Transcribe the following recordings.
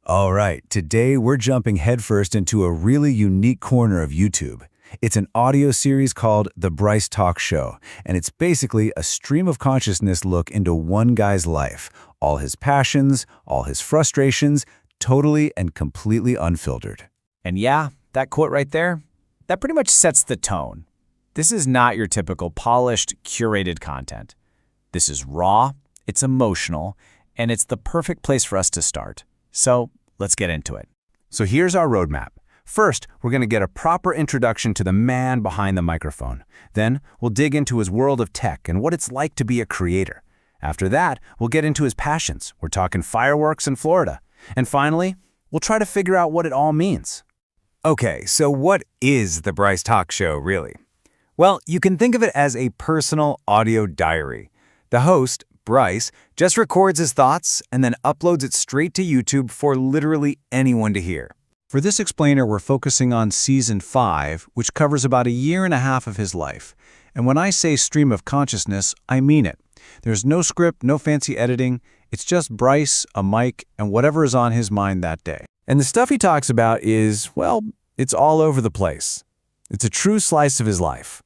All right, today we're jumping headfirst into a really unique corner of YouTube. It's an audio series called The Bryce Talk Show, and it's basically a stream of consciousness look into one guy's life, all his passions, all his frustrations, totally and completely unfiltered. And yeah, that quote right there, that pretty much sets the tone. This is not your typical polished, curated content. This is raw, it's emotional, and it's the perfect place for us to start. So let's get into it. So here's our roadmap. First, we're going to get a proper introduction to the man behind the microphone. Then, we'll dig into his world of tech and what it's like to be a creator. After that, we'll get into his passions. We're talking fireworks in Florida. And finally, we'll try to figure out what it all means. Okay, so what is the Bryce Talk Show, really? Well, you can think of it as a personal audio diary. The host, Bryce, just records his thoughts and then uploads it straight to YouTube for literally anyone to hear. For this explainer, we're focusing on Season 5, which covers about a year and a half of his life. And when I say stream of consciousness, I mean it. There's no script, no fancy editing. It's just Bryce, a mic, and whatever is on his mind that day. And the stuff he talks about is, well, it's all over the place. It's a true slice of his life.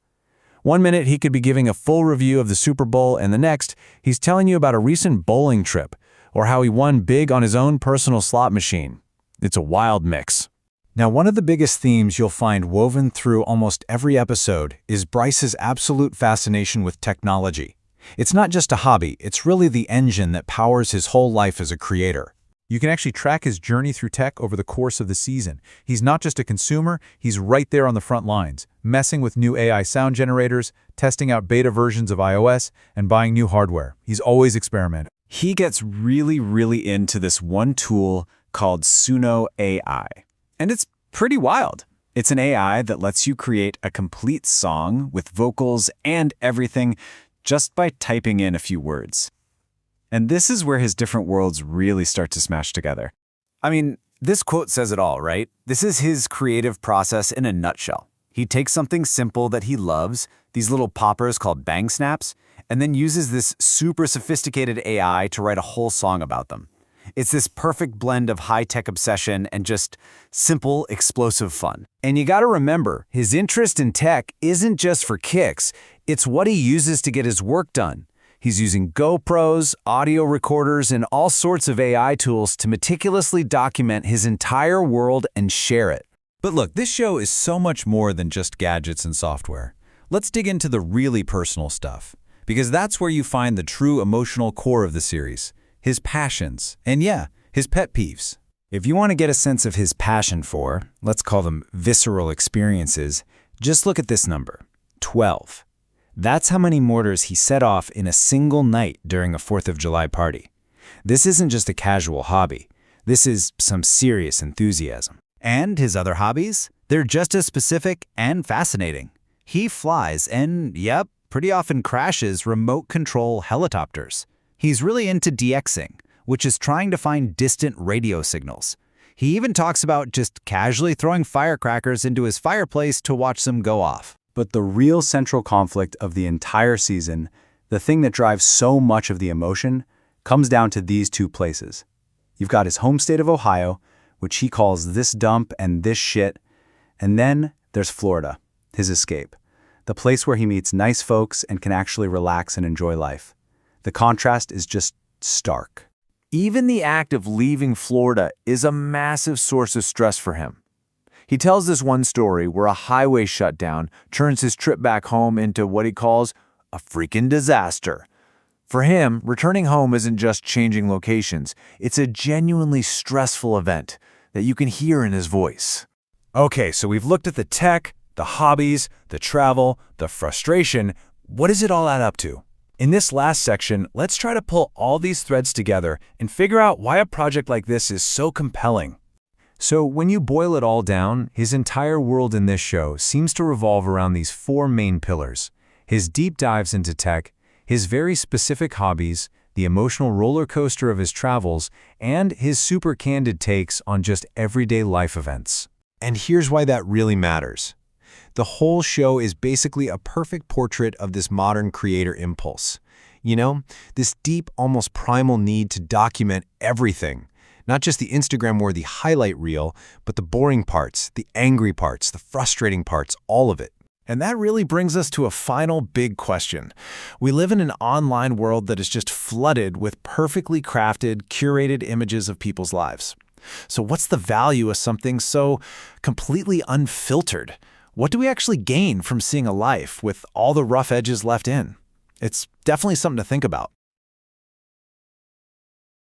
One minute, he could be giving a full review of the Super Bowl, and the next, he's telling you about a recent bowling trip or how he won big on his own personal slot machine. It's a wild mix. Now, one of the biggest themes you'll find woven through almost every episode is Bryce's absolute fascination with technology. It's not just a hobby, it's really the engine that powers his whole life as a creator. You can actually track his journey through tech over the course of the season. He's not just a consumer, he's right there on the front lines, messing with new AI sound generators, testing out beta versions of iOS, and buying new hardware. He's always experimenting. He gets really into this one tool called Suno AI. And it's pretty wild. It's an AI that lets you create a complete song with vocals and everything just by typing in a few words. And this is where his different worlds really start to smash together. I mean, this quote says it all, right? This is his creative process in a nutshell. He takes something simple that he loves, these little poppers called bang snaps, and then uses this super sophisticated AI to write a whole song about them. It's this perfect blend of high-tech obsession and just simple, explosive fun. And you gotta remember, his interest in tech isn't just for kicks, it's what he uses to get his work done. He's using GoPros, audio recorders, and all sorts of AI tools to meticulously document his entire world and share it. But look, this show is so much more than just gadgets and software. Let's dig into the really personal stuff, because that's where you find the true emotional core of the series, his passions, and yeah, his pet peeves. If you want to get a sense of his passion for, let's call them visceral experiences, just look at this number, 12. That's how many mortars he set off in a single night during a 4th of July party. This isn't just a casual hobby. This is some serious enthusiasm. And his other hobbies? They're just as specific and fascinating. He flies and, yep, pretty often crashes remote control helicopters. He's really into DXing, which is trying to find distant radio signals. He even talks about just casually throwing firecrackers into his fireplace to watch them go off. But the real central conflict of the entire season, the thing that drives so much of the emotion, comes down to these two places. You've got his home state of Ohio, which he calls this dump and this shit, and then there's Florida, his escape, the place where he meets nice folks and can actually relax and enjoy life. The contrast is just stark. Even the act of leaving Florida is a massive source of stress for him. He tells this one story where a highway shutdown turns his trip back home into what he calls a freaking disaster. For him, returning home isn't just changing locations. It's a genuinely stressful event that you can hear in his voice. Okay, so we've looked at the tech, the hobbies, the travel, the frustration. What does it all add up to? In this last section, let's try to pull all these threads together and figure out why a project like this is so compelling. So when you boil it all down, his entire world in this show seems to revolve around these four main pillars: his deep dives into tech, his very specific hobbies, the emotional roller coaster of his travels, and his super candid takes on just everyday life events. And here's why that really matters. The whole show is basically a perfect portrait of this modern creator impulse. You know, this deep, almost primal need to document everything. Not just the Instagram-worthy highlight reel, but the boring parts, the angry parts, the frustrating parts, all of it. And that really brings us to a final big question. We live in an online world that is just flooded with perfectly crafted, curated images of people's lives. So what's the value of something so completely unfiltered? What do we actually gain from seeing a life with all the rough edges left in? It's definitely something to think about.